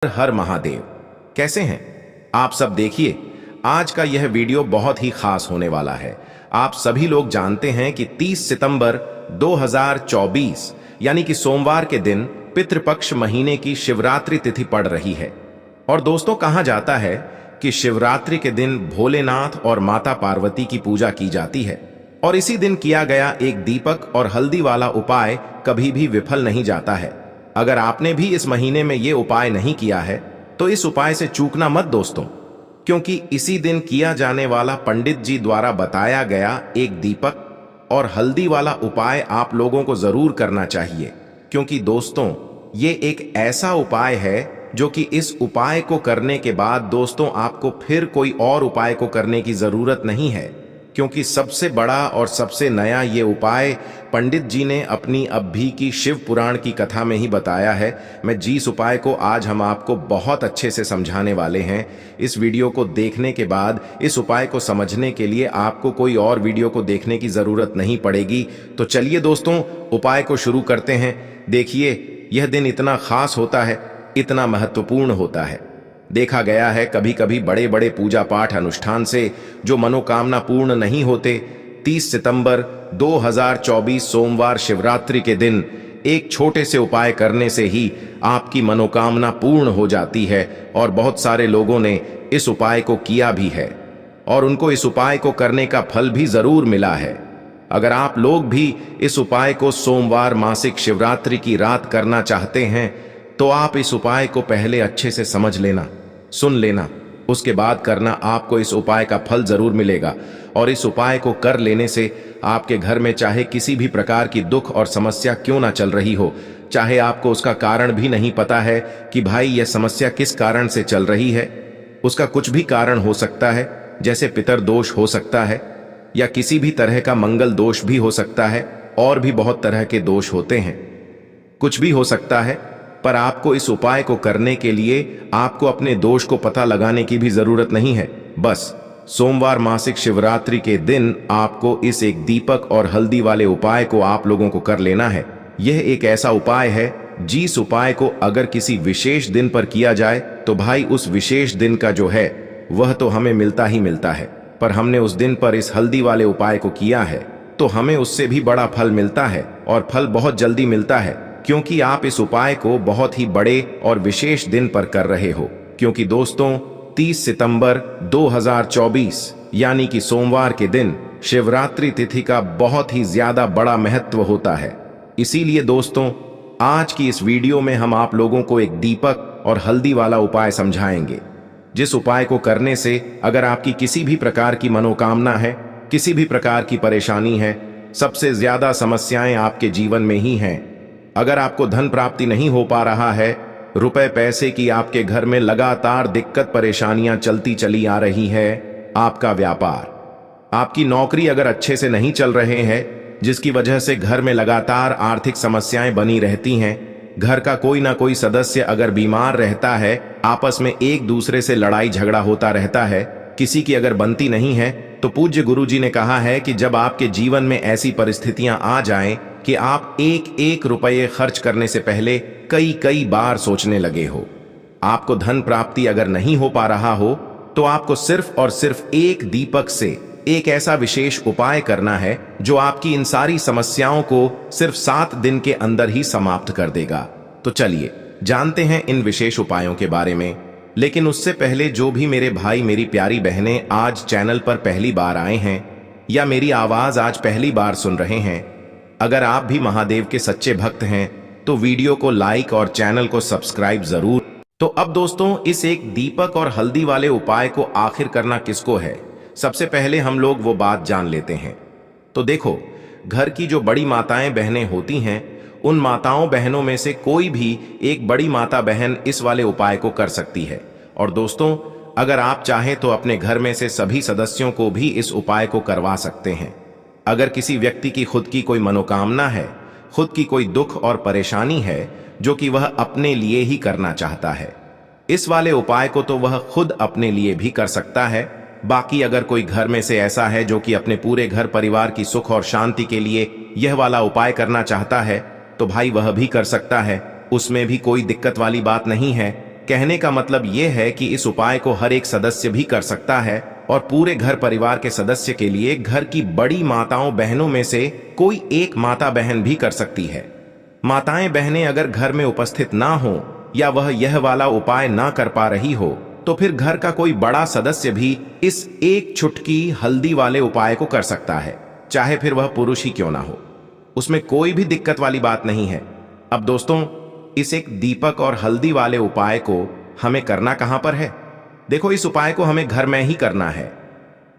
हर महादेव। कैसे हैं आप सब? देखिए, आज का यह वीडियो बहुत ही खास होने वाला है। आप सभी लोग जानते हैं कि 30 सितंबर 2024 यानी कि सोमवार के दिन पितृपक्ष महीने की शिवरात्रि तिथि पड़ रही है। और दोस्तों, कहा जाता है कि शिवरात्रि के दिन भोलेनाथ और माता पार्वती की पूजा की जाती है और इसी दिन किया गया एक दीपक और हल्दी वाला उपाय कभी भी विफल नहीं जाता है। अगर आपने भी इस महीने में ये उपाय नहीं किया है तो इस उपाय से चूकना मत दोस्तों, क्योंकि इसी दिन किया जाने वाला पंडित जी द्वारा बताया गया एक दीपक और हल्दी वाला उपाय आप लोगों को जरूर करना चाहिए। क्योंकि दोस्तों, ये एक ऐसा उपाय है जो कि इस उपाय को करने के बाद दोस्तों आपको फिर कोई और उपाय को करने की जरूरत नहीं है, क्योंकि सबसे बड़ा और सबसे नया ये उपाय पंडित जी ने अपनी अभी की शिव पुराण की कथा में ही बताया है। मैं जिस उपाय को आज हम आपको बहुत अच्छे से समझाने वाले हैं, इस वीडियो को देखने के बाद इस उपाय को समझने के लिए आपको कोई और वीडियो को देखने की जरूरत नहीं पड़ेगी। तो चलिए दोस्तों, उपाय को शुरू करते हैं। देखिए, यह दिन इतना खास होता है, इतना महत्वपूर्ण होता है। देखा गया है कभी कभी बड़े बड़े पूजा पाठ अनुष्ठान से जो मनोकामना पूर्ण नहीं होते, 30 सितंबर 2024 सोमवार शिवरात्रि के दिन एक छोटे से उपाय करने से ही आपकी मनोकामना पूर्ण हो जाती है। और बहुत सारे लोगों ने इस उपाय को किया भी है और उनको इस उपाय को करने का फल भी जरूर मिला है। अगर आप लोग भी इस उपाय को सोमवार मासिक शिवरात्रि की रात करना चाहते हैं तो आप इस उपाय को पहले अच्छे से समझ लेना, सुन लेना, उसके बाद करना। आपको इस उपाय का फल जरूर मिलेगा और इस उपाय को कर लेने से आपके घर में चाहे किसी भी प्रकार की दुख और समस्या क्यों ना चल रही हो, चाहे आपको उसका कारण भी नहीं पता है कि भाई यह समस्या किस कारण से चल रही है, उसका कुछ भी कारण हो सकता है, जैसे पितर दोष हो सकता है या किसी भी तरह का मंगल दोष भी हो सकता है, और भी बहुत तरह के दोष होते हैं, कुछ भी हो सकता है। पर आपको इस उपाय को करने के लिए आपको अपने दोष को पता लगाने की भी जरूरत नहीं है। बस सोमवार मासिक शिवरात्रि के दिन आपको इस एक दीपक और हल्दी वाले उपाय को आप लोगों को कर लेना है। यह एक ऐसा उपाय है जिस उपाय को अगर किसी विशेष दिन पर किया जाए तो भाई उस विशेष दिन का जो है वह तो हमें मिलता ही मिलता है, पर हमने उस दिन पर इस हल्दी वाले उपाय को किया है तो हमें उससे भी बड़ा फल मिलता है और फल बहुत जल्दी मिलता है, क्योंकि आप इस उपाय को बहुत ही बड़े और विशेष दिन पर कर रहे हो। क्योंकि दोस्तों, 30 सितंबर 2024 यानी कि सोमवार के दिन शिवरात्रि तिथि का बहुत ही ज्यादा बड़ा महत्व होता है। इसीलिए दोस्तों, आज की इस वीडियो में हम आप लोगों को एक दीपक और हल्दी वाला उपाय समझाएंगे, जिस उपाय को करने से अगर आपकी किसी भी प्रकार की मनोकामना है, किसी भी प्रकार की परेशानी है, सबसे ज्यादा समस्याएं आपके जीवन में ही हैं, अगर आपको धन प्राप्ति नहीं हो पा रहा है, रुपए पैसे की आपके घर में लगातार दिक्कत परेशानियां चलती चली आ रही है, आपका व्यापार, आपकी नौकरी अगर अच्छे से नहीं चल रहे हैं, जिसकी वजह से घर में लगातार आर्थिक समस्याएं बनी रहती हैं, घर का कोई ना कोई सदस्य अगर बीमार रहता है, आपस में एक दूसरे से लड़ाई झगड़ा होता रहता है, किसी की अगर बनती नहीं है, तो पूज्य गुरुजी ने कहा है कि जब आपके जीवन में ऐसी परिस्थितियां आ जाएं कि आप एक एक रुपये खर्च करने से पहले कई कई बार सोचने लगे हो, आपको धन प्राप्ति अगर नहीं हो पा रहा हो, तो आपको सिर्फ और सिर्फ एक दीपक से एक ऐसा विशेष उपाय करना है जो आपकी इन सारी समस्याओं को सिर्फ 7 दिन के अंदर ही समाप्त कर देगा। तो चलिए जानते हैं इन विशेष उपायों के बारे में। लेकिन उससे पहले जो भी मेरे भाई मेरी प्यारी बहनें आज चैनल पर पहली बार आए हैं या मेरी आवाज आज पहली बार सुन रहे हैं, अगर आप भी महादेव के सच्चे भक्त हैं तो वीडियो को लाइक और चैनल को सब्सक्राइब जरूर। तो अब दोस्तों, इस एक दीपक और हल्दी वाले उपाय को आखिर करना किसको है, सबसे पहले हम लोग वो बात जान लेते हैं। तो देखो, घर की जो बड़ी माताएं बहनें होती हैं, उन माताओं बहनों में से कोई भी एक बड़ी माता बहन इस वाले उपाय को कर सकती है। और दोस्तों, अगर आप चाहें तो अपने घर में से सभी सदस्यों को भी इस उपाय को करवा सकते हैं। अगर किसी व्यक्ति की खुद की कोई मनोकामना है, खुद की कोई दुख और परेशानी है जो कि वह अपने लिए ही करना चाहता है, इस वाले उपाय को तो वह खुद अपने लिए भी कर सकता है। बाकी अगर कोई घर में से ऐसा है जो कि अपने पूरे घर परिवार की सुख और शांति के लिए यह वाला उपाय करना चाहता है, तो भाई वह भी कर सकता है, उसमें भी कोई दिक्कत वाली बात नहीं है। कहने का मतलब यह है कि इस उपाय को हर एक सदस्य भी कर सकता है और पूरे घर परिवार के सदस्य के लिए घर की बड़ी माताओं बहनों में से कोई एक माता बहन भी कर सकती है। माताएं बहनें अगर घर में उपस्थित ना हो या वह यह वाला उपाय ना कर पा रही हो तो फिर घर का कोई बड़ा सदस्य भी इस एक चुटकी हल्दी वाले उपाय को कर सकता है, चाहे फिर वह पुरुष ही क्यों ना हो। उसमें कोई भी दिक्कत वाली बात नहीं है। अब दोस्तों, इस एक दीपक और हल्दी वाले उपाय को हमें करना कहां पर है? देखो, इस उपाय को हमें घर में ही करना है।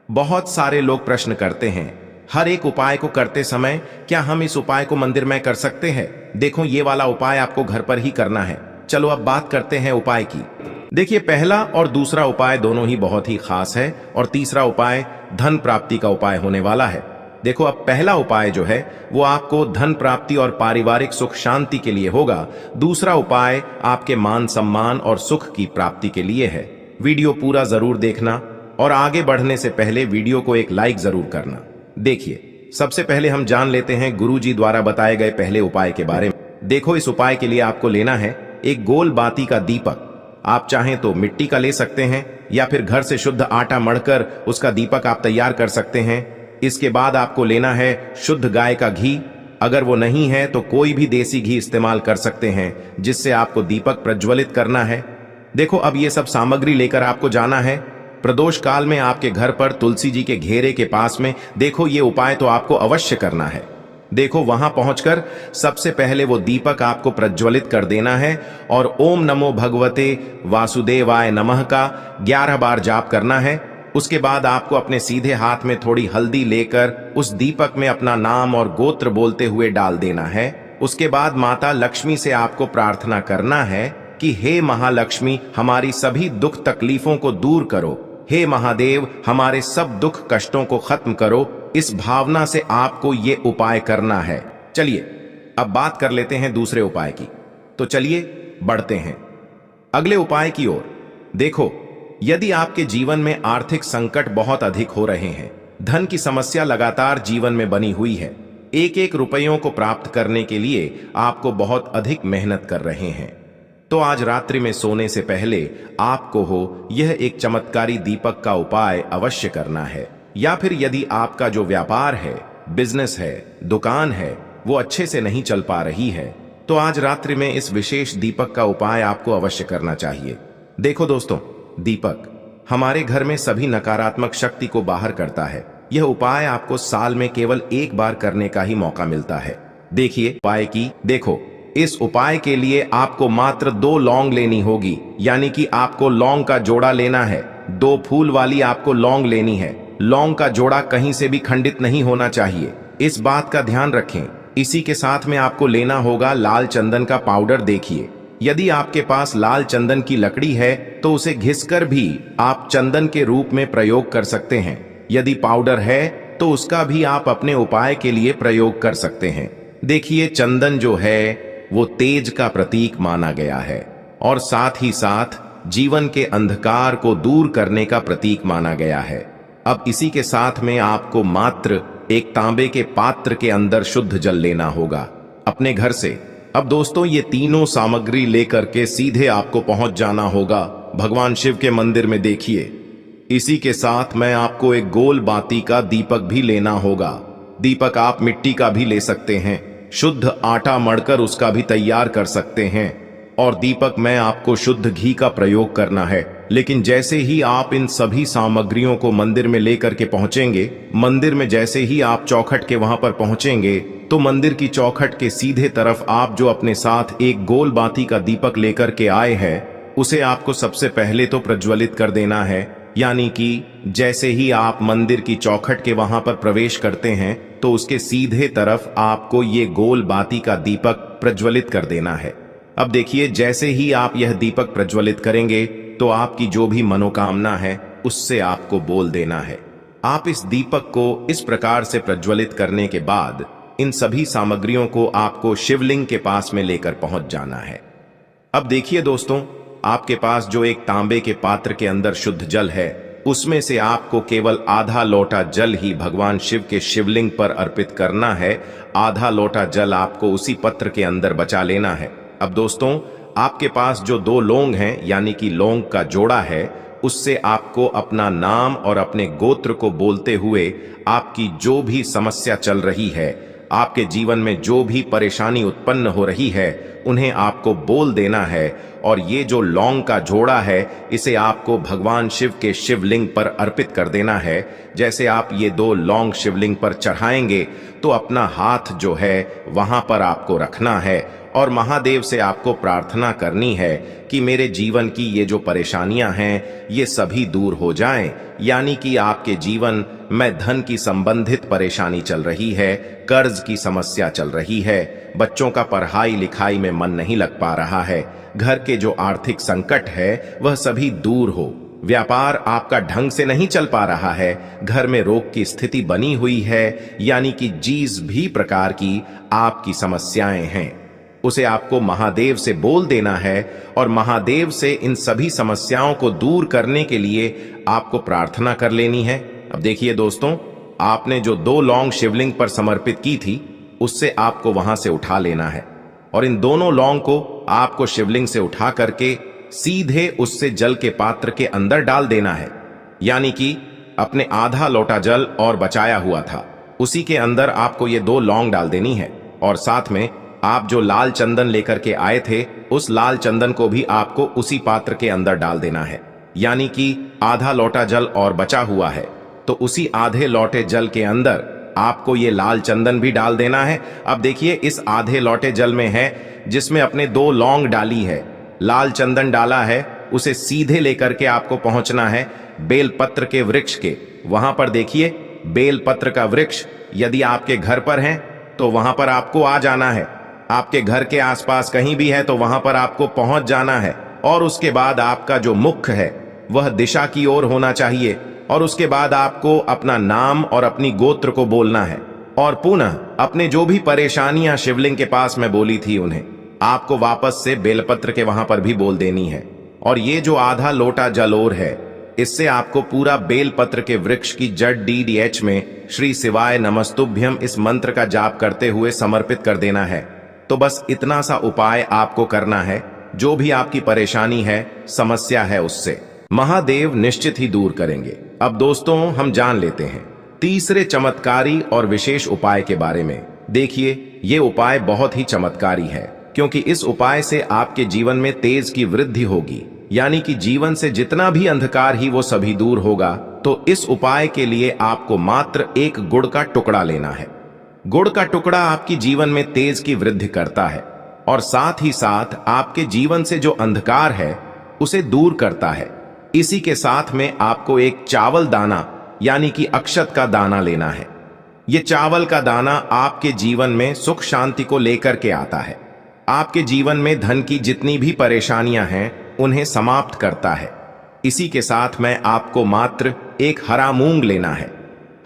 बहुत सारे लोग प्रश्न करते हैं, हर एक उपाय को करते समय क्या हम इस उपाय को मंदिर में कर सकते हैं? देखो, ये वाला उपाय आपको घर पर ही करना है। चलो अब बात करते हैं उपाय की। देखिए, पहला और दूसरा उपाय दोनों ही बहुत ही खास है और तीसरा उपाय धन प्राप्ति का उपाय होने वाला है। देखो, अब पहला उपाय जो है वो आपको धन प्राप्ति और पारिवारिक सुख शांति के लिए होगा। दूसरा उपाय आपके मान सम्मान और सुख की प्राप्ति के लिए है। वीडियो पूरा जरूर देखना और आगे बढ़ने से पहले वीडियो को एक लाइक जरूर करना। देखिए, सबसे पहले हम जान लेते हैं गुरुजी द्वारा बताए गए पहले उपाय के बारे में। देखो, इस उपाय के लिए आपको लेना है एक गोल बाती का दीपक। आप चाहें तो मिट्टी का ले सकते हैं या फिर घर से शुद्ध आटा मढ़कर उसका दीपक आप तैयार कर सकते हैं। इसके बाद आपको लेना है शुद्ध गाय का घी। अगर वो नहीं है तो कोई भी देसी घी इस्तेमाल कर सकते हैं, जिससे आपको दीपक प्रज्वलित करना है। देखो, अब ये सब सामग्री लेकर आपको जाना है प्रदोष काल में आपके घर पर तुलसी जी के घेरे के पास में। देखो, ये उपाय तो आपको अवश्य करना है। देखो, वहां पहुंचकर सबसे पहले वो दीपक आपको प्रज्वलित कर देना है और ओम नमो भगवते वासुदेवाय नमः का 11 बार जाप करना है। उसके बाद आपको अपने सीधे हाथ में थोड़ी हल्दी लेकर उस दीपक में अपना नाम और गोत्र बोलते हुए डाल देना है। उसके बाद माता लक्ष्मी से आपको प्रार्थना करना है कि हे महालक्ष्मी, हमारी सभी दुख तकलीफों को दूर करो। हे महादेव, हमारे सब दुख कष्टों को खत्म करो। इस भावना से आपको ये उपाय करना है। चलिए अब बात कर लेते हैं दूसरे उपाय की। तो चलिए बढ़ते हैं अगले उपाय की ओर। देखो, यदि आपके जीवन में आर्थिक संकट बहुत अधिक हो रहे हैं, धन की समस्या लगातार जीवन में बनी हुई है, एक एक रुपयों को प्राप्त करने के लिए आपको बहुत अधिक मेहनत कर रहे हैं, तो आज रात्रि में सोने से पहले आपको हो यह एक चमत्कारी दीपक का उपाय अवश्य करना है। या फिर यदि आपका जो व्यापार है, बिजनेस है, दुकान है, वो अच्छे से नहीं चल पा रही है, तो आज रात्रि में इस विशेष दीपक का उपाय आपको अवश्य करना चाहिए। देखो दोस्तों, दीपक हमारे घर में सभी नकारात्मक शक्ति को बाहर करता है। यह उपाय आपको साल में केवल एक बार करने का ही मौका मिलता है। देखिए उपाय की। देखो, इस उपाय के लिए आपको मात्र 2 लौंग लेनी होगी, यानी कि आपको लौंग का जोड़ा लेना है। 2 फूल वाली आपको लौंग लेनी है। लौंग का जोड़ा कहीं से भी खंडित नहीं होना चाहिए, इस बात का ध्यान रखें। इसी के साथ में आपको लेना होगा लाल चंदन का पाउडर। देखिए, यदि आपके पास लाल चंदन की लकड़ी है तो उसे घिसकर भी आप चंदन के रूप में प्रयोग कर सकते हैं। यदि पाउडर है तो उसका भी आप अपने उपाय के लिए प्रयोग कर सकते हैं। देखिए, चंदन जो है वो तेज का प्रतीक माना गया है और साथ ही साथ जीवन के अंधकार को दूर करने का प्रतीक माना गया है। अब इसी के साथ में आपको मात्र एक तांबे के पात्र के अंदर शुद्ध जल लेना होगा अपने घर से। अब दोस्तों, ये तीनों सामग्री लेकर के सीधे आपको पहुंच जाना होगा भगवान शिव के मंदिर में। देखिए, इसी के साथ में आपको एक गोल बाती का दीपक भी लेना होगा। दीपक आप मिट्टी का भी ले सकते हैं, शुद्ध आटा मढ़कर उसका भी तैयार कर सकते हैं, और दीपक में आपको शुद्ध घी का प्रयोग करना है। लेकिन जैसे ही आप इन सभी सामग्रियों को मंदिर में लेकर के पहुंचेंगे, मंदिर में जैसे ही आप चौखट के वहां पर पहुंचेंगे, तो मंदिर की चौखट के सीधे तरफ आप जो अपने साथ एक गोल बाती का दीपक लेकर के आए हैं, उसे आपको सबसे पहले तो प्रज्वलित कर देना है। यानी कि जैसे ही आप मंदिर की चौखट के वहां पर प्रवेश करते हैं, तो उसके सीधे तरफ आपको ये गोल बाती का दीपक प्रज्वलित कर देना है। अब देखिए, जैसे ही आप यह दीपक प्रज्वलित करेंगे तो आपकी जो भी मनोकामना है उससे आपको बोल देना है। आप इस दीपक को इस प्रकार से प्रज्वलित करने के बाद इन सभी सामग्रियों को आपको शिवलिंग के पास में लेकर पहुंच जाना है। अब देखिए दोस्तों, आपके पास जो एक तांबे के पात्र के अंदर शुद्ध जल है, उसमें से आपको केवल आधा लोटा जल ही भगवान शिव के शिवलिंग पर अर्पित करना है। आधा लोटा जल आपको उसी पत्र के अंदर बचा लेना है। अब दोस्तों, आपके पास जो 2 लौंग हैं यानी कि लौंग का जोड़ा है, उससे आपको अपना नाम और अपने गोत्र को बोलते हुए आपकी जो भी समस्या चल रही है, आपके जीवन में जो भी परेशानी उत्पन्न हो रही है, उन्हें आपको बोल देना है। और ये जो लौंग का जोड़ा है, इसे आपको भगवान शिव के शिवलिंग पर अर्पित कर देना है। जैसे आप ये 2 लौंग शिवलिंग पर चढ़ाएंगे तो अपना हाथ जो है वहां पर आपको रखना है और महादेव से आपको प्रार्थना करनी है कि मेरे जीवन की ये जो परेशानियां हैं ये सभी दूर हो जाएं। यानी कि आपके जीवन में धन की संबंधित परेशानी चल रही है, कर्ज की समस्या चल रही है, बच्चों का पढ़ाई लिखाई में मन नहीं लग पा रहा है, घर के जो आर्थिक संकट है वह सभी दूर हो, व्यापार आपका ढंग से नहीं चल पा रहा है, घर में रोग की स्थिति बनी हुई है, यानी कि जिस भी प्रकार की आपकी समस्याएं हैं उसे आपको महादेव से बोल देना है और महादेव से इन सभी समस्याओं को दूर करने के लिए आपको प्रार्थना कर लेनी है। अब देखिए दोस्तों, आपने जो 2 लौंग शिवलिंग पर समर्पित की थी उससे आपको वहां से उठा लेना है और इन दोनों लौंग को आपको शिवलिंग से उठा करके सीधे उससे जल के पात्र के अंदर डाल देना है। यानी कि अपने आधा लोटा जल और बचाया हुआ था उसी के अंदर आपको ये 2 लौंग डाल देनी है और साथ में आप जो लाल चंदन लेकर के आए थे उस लाल चंदन को भी आपको उसी पात्र के अंदर डाल देना है। यानी कि आधा लोटा जल और बचा हुआ है तो उसी आधे लोटे जल के अंदर आपको ये लाल चंदन भी डाल देना है। अब देखिए, इस आधे लोटे जल में है जिसमें अपने 2 लौंग डाली है, लाल चंदन डाला है, उसे सीधे लेकर के आपको पहुंचना है बेलपत्र के वृक्ष के। वहां पर देखिए, बेलपत्र का वृक्ष यदि आपके घर पर है तो वहां पर आपको आ जाना है, आपके घर के आसपास कहीं भी है तो वहां पर आपको पहुंच जाना है और उसके बाद आपका जो मुख है वह दिशा की ओर होना चाहिए और उसके बाद आपको अपना नाम और अपनी गोत्र को बोलना है और पुनः अपने जो भी परेशानियां शिवलिंग के पास में बोली थी उन्हें आपको वापस से बेलपत्र के वहां पर भी बोल देनी है। और ये जो आधा लोटा जल और है, इससे आपको पूरा बेलपत्र के वृक्ष की जड़ DDH में श्री शिवाय नमस्तुभ्यम इस मंत्र का जाप करते हुए समर्पित कर देना है। तो बस इतना सा उपाय आपको करना है, जो भी आपकी परेशानी है, समस्या है, उससे महादेव निश्चित ही दूर करेंगे। अब दोस्तों, हम जान लेते हैं तीसरे चमत्कारी और विशेष उपाय के बारे में। देखिए, ये उपाय बहुत ही चमत्कारी है क्योंकि इस उपाय से आपके जीवन में तेज की वृद्धि होगी, यानी कि जीवन से जितना भी अंधकार ही वो सभी दूर होगा। तो इस उपाय के लिए आपको मात्र 1 गुड़ का टुकड़ा लेना है। गुड़ का टुकड़ा आपकी जीवन में तेज की वृद्धि करता है और साथ ही साथ आपके जीवन से जो अंधकार है उसे दूर करता है। इसी के साथ में आपको एक चावल दाना यानी कि अक्षत का दाना लेना है। ये चावल का दाना आपके जीवन में सुख शांति को लेकर के आता है, आपके जीवन में धन की जितनी भी परेशानियां हैं उन्हें समाप्त करता है। इसी के साथ में आपको मात्र 1 हरा मूंग लेना है।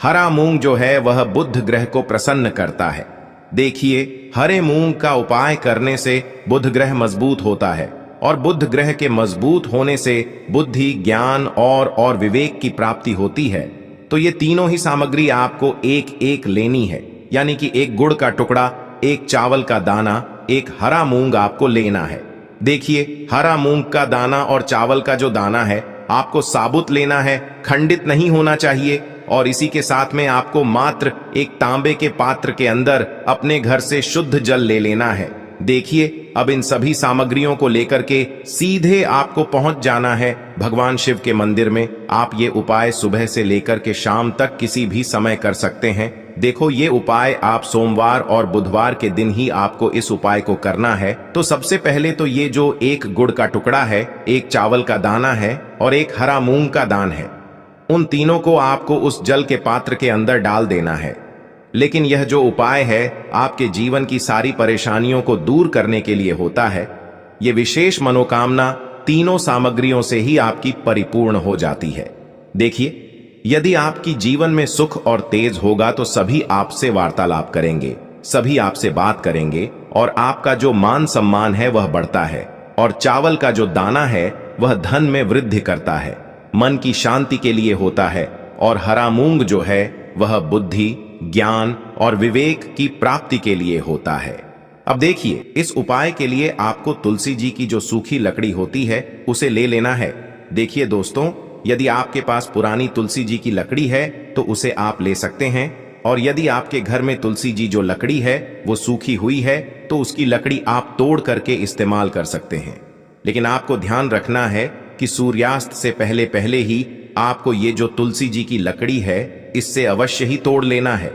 हरा मूंग जो है वह बुध ग्रह को प्रसन्न करता है। देखिए, हरे मूंग का उपाय करने से बुध ग्रह मजबूत होता है और बुध ग्रह के मजबूत होने से बुद्धि, ज्ञान और विवेक की प्राप्ति होती है। तो ये तीनों ही सामग्री आपको 1-1 लेनी है, यानी कि 1 गुड़ का टुकड़ा, 1 चावल का दाना, 1 हरा मूंग आपको लेना है। देखिए, हरा मूंग का दाना और चावल का जो दाना है आपको साबुत लेना है, खंडित नहीं होना चाहिए। और इसी के साथ में आपको मात्र 1 तांबे के पात्र के अंदर अपने घर से शुद्ध जल ले लेना है। देखिए, अब इन सभी सामग्रियों को लेकर के सीधे आपको पहुंच जाना है भगवान शिव के मंदिर में। आप ये उपाय सुबह से लेकर के शाम तक किसी भी समय कर सकते हैं। देखो, ये उपाय आप सोमवार और बुधवार के दिन ही आपको इस उपाय को करना है। तो सबसे पहले तो ये जो 1 गुड़ का टुकड़ा है, 1 चावल का दाना है और 1 हरा मूंग का दान है, उन तीनों को आपको उस जल के पात्र के अंदर डाल देना है। लेकिन यह जो उपाय है आपके जीवन की सारी परेशानियों को दूर करने के लिए होता है। यह विशेष मनोकामना तीनों सामग्रियों से ही आपकी परिपूर्ण हो जाती है। देखिए, यदि आपकी जीवन में सुख और तेज होगा तो सभी आपसे वार्तालाप करेंगे, सभी आपसे बात करेंगे और आपका जो मान सम्मान है वह बढ़ता है। और चावल का जो दाना है वह धन में वृद्धि करता है, मन की शांति के लिए होता है। और हरा मूंग जो है वह बुद्धि, ज्ञान और विवेक की प्राप्ति के लिए होता है। अब देखिए, इस उपाय के लिए आपको तुलसी जी की जो सूखी लकड़ी होती है उसे ले लेना है। देखिए दोस्तों, यदि आपके पास पुरानी तुलसी जी की लकड़ी है तो उसे आप ले सकते हैं, और यदि आपके घर में तुलसी जी जो लकड़ी है वो सूखी हुई है तो उसकी लकड़ी आप तोड़ करके इस्तेमाल कर सकते हैं। लेकिन आपको ध्यान रखना है कि सूर्यास्त से पहले पहले ही आपको ये जो तुलसी जी की लकड़ी है इससे अवश्य ही तोड़ लेना है,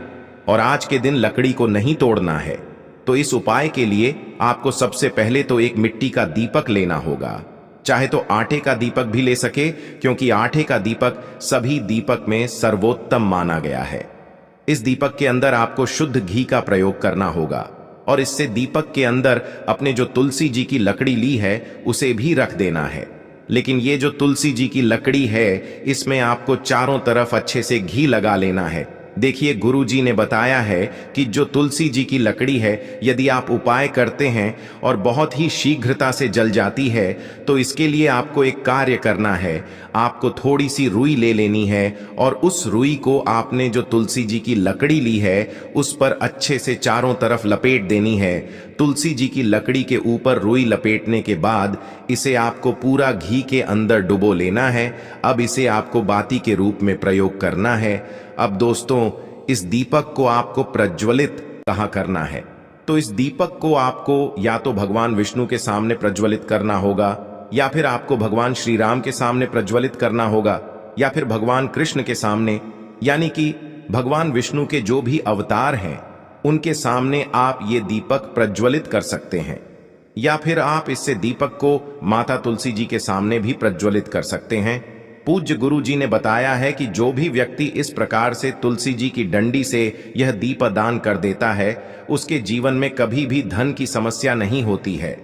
और आज के दिन लकड़ी को नहीं तोड़ना है। तो इस उपाय के लिए आपको सबसे पहले तो एक मिट्टी का दीपक लेना होगा, चाहे तो आटे का दीपक भी ले सके, क्योंकि आटे का दीपक सभी दीपक में सर्वोत्तम माना गया है। इस दीपक के अंदर आपको शुद्ध घी का प्रयोग करना होगा, और इससे दीपक के अंदर अपने जो तुलसी जी की लकड़ी ली है उसे भी रख देना है। लेकिन ये जो तुलसी जी की लकड़ी है इसमें आपको चारों तरफ अच्छे से घी लगा लेना है। देखिए, गुरु जी ने बताया है कि जो तुलसी जी की लकड़ी है यदि आप उपाय करते हैं और बहुत ही शीघ्रता से जल जाती है तो इसके लिए आपको एक कार्य करना है। आपको थोड़ी सी रुई ले लेनी है और उस रुई को आपने जो तुलसी जी की लकड़ी ली है उस पर अच्छे से चारों तरफ लपेट देनी है। तुलसी जी की लकड़ी के ऊपर रुई लपेटने के बाद इसे आपको पूरा घी के अंदर डुबो लेना है। अब इसे आपको बाती के रूप में प्रयोग करना है। अब दोस्तों, इस दीपक को आपको प्रज्वलित कहाँ करना है, तो इस दीपक को आपको या तो भगवान विष्णु के सामने प्रज्वलित करना होगा, या फिर आपको भगवान श्री राम के सामने प्रज्वलित करना होगा, या फिर भगवान कृष्ण के सामने, यानी कि भगवान विष्णु के जो भी अवतार हैं उनके सामने आप ये दीपक प्रज्वलित कर सकते हैं। या फिर आप इससे दीपक को माता तुलसी जी के सामने भी प्रज्वलित कर सकते हैं। पूज्य गुरु जी ने बताया है कि जो भी व्यक्ति इस प्रकार से तुलसी जी की डंडी से यह दीपदान कर देता है उसके जीवन में कभी भी धन की समस्या नहीं होती है।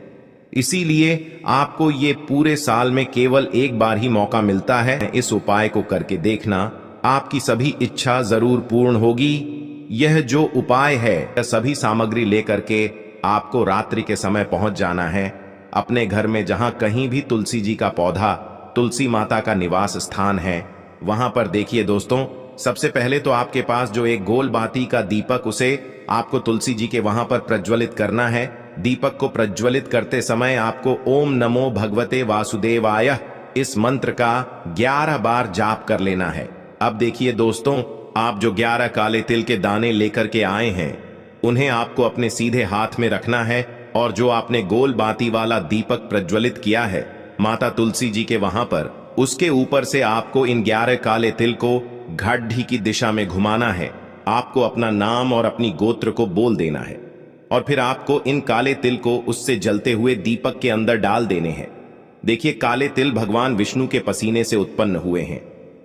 इसीलिए आपको ये पूरे साल में केवल एक बार ही मौका मिलता है। इस उपाय को करके देखना, आपकी सभी इच्छा जरूर पूर्ण होगी। यह जो उपाय है सभी सामग्री लेकर के आपको रात्रि के समय पहुंच जाना है अपने घर में, जहां कहीं भी तुलसी जी का पौधा, तुलसी माता का निवास स्थान है वहां पर। देखिए दोस्तों, सबसे पहले तो आपके पास जो एक गोल बाती का दीपक उसे आपको तुलसी जी के वहां पर प्रज्वलित करना है। दीपक को प्रज्वलित करते समय आपको ओम नमो भगवते वासुदेवाय इस मंत्र का 11 बार जाप कर लेना है। अब देखिए दोस्तों, आप जो 11 काले तिल के दाने लेकर के आए हैं उन्हें आपको अपने सीधे हाथ में रखना है, और जो आपने गोल बाती वाला दीपक प्रज्वलित किया है माता तुलसी जी के वहां पर, उसके ऊपर से आपको इन 11 काले तिल को घाटी की दिशा में घुमाना है। आपको अपना नाम और अपनी गोत्र को बोल देना है, और फिर आपको इन काले तिल को उससे जलते हुए दीपक के अंदर डाल देने हैं। देखिए, काले तिल भगवान विष्णु के पसीने से उत्पन्न हुए हैं,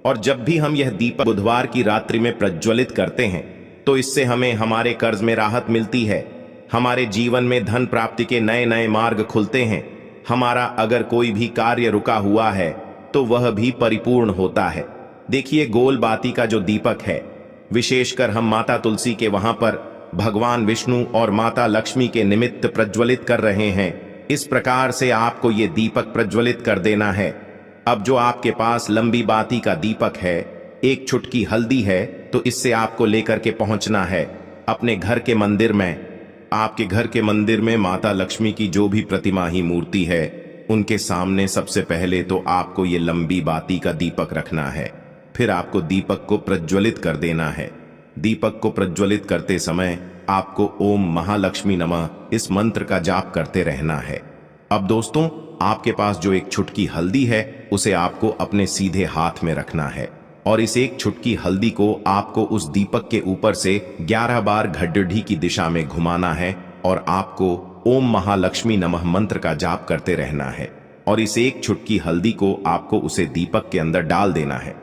और जब भी हम यह दीपक बुधवार की रात्रि में प्रज्वलित करते हैं तो इससे हमें हमारे कर्ज में राहत मिलती है, हमारे जीवन में धन प्राप्ति के नए नए मार्ग खुलते हैं, हमारा अगर कोई भी कार्य रुका हुआ है तो वह भी परिपूर्ण होता है। देखिए, गोल बाती का जो दीपक है विशेषकर हम माता तुलसी के वहां पर भगवान विष्णु और माता लक्ष्मी के निमित्त प्रज्वलित कर रहे हैं। इस प्रकार से आपको ये दीपक प्रज्वलित कर देना है। अब जो आपके पास लंबी बाती का दीपक है, एक चुटकी हल्दी है, तो इससे आपको लेकर के पहुंचना है अपने घर के मंदिर में। आपके घर के मंदिर में माता लक्ष्मी की जो भी प्रतिमा ही मूर्ति है उनके सामने सबसे पहले तो आपको ये लंबी बाती का दीपक रखना है। फिर आपको दीपक को प्रज्वलित कर देना है। दीपक को प्रज्वलित करते समय आपको ओम महालक्ष्मी नमः इस मंत्र का जाप करते रहना है। अब दोस्तों, आपके पास जो एक चुटकी हल्दी है उसे आपको अपने सीधे हाथ में रखना है, और इस एक चुटकी हल्दी को आपको उस दीपक के ऊपर से 11 बार घड्डी की दिशा में घुमाना है, और आपको ओम महालक्ष्मी नमः मंत्र का जाप करते रहना है, और इस एक चुटकी हल्दी को आपको उसे दीपक के अंदर डाल देना है।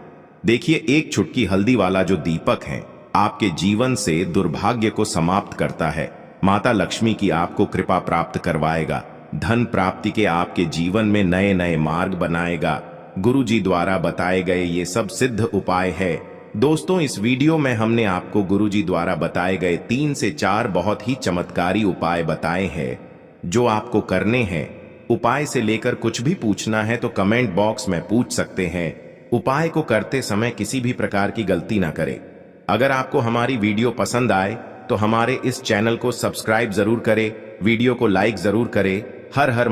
देखिए, एक चुटकी हल्दी वाला जो दीपक है आपके जीवन से दुर्भाग्य को समाप्त करता है, माता लक्ष्मी की आपको कृपा प्राप्त करवाएगा, धन प्राप्ति के आपके जीवन में नए नए मार्ग बनाएगा। गुरु जी द्वारा बताए गए ये सब सिद्ध उपाय है। दोस्तों, इस वीडियो में हमने आपको गुरु जी द्वारा बताए गए 3 से 4 बहुत ही चमत्कारी उपाय बताए हैं जो आपको करने हैं। उपाय से लेकर कुछ भी पूछना है तो कमेंट बॉक्स में पूछ सकते हैं। उपाय को करते समय किसी भी प्रकार की गलती ना करें। अगर आपको हमारी वीडियो पसंद आए तो हमारे इस चैनल को सब्सक्राइब जरूर करें वीडियो को लाइक जरूर करें। हर हर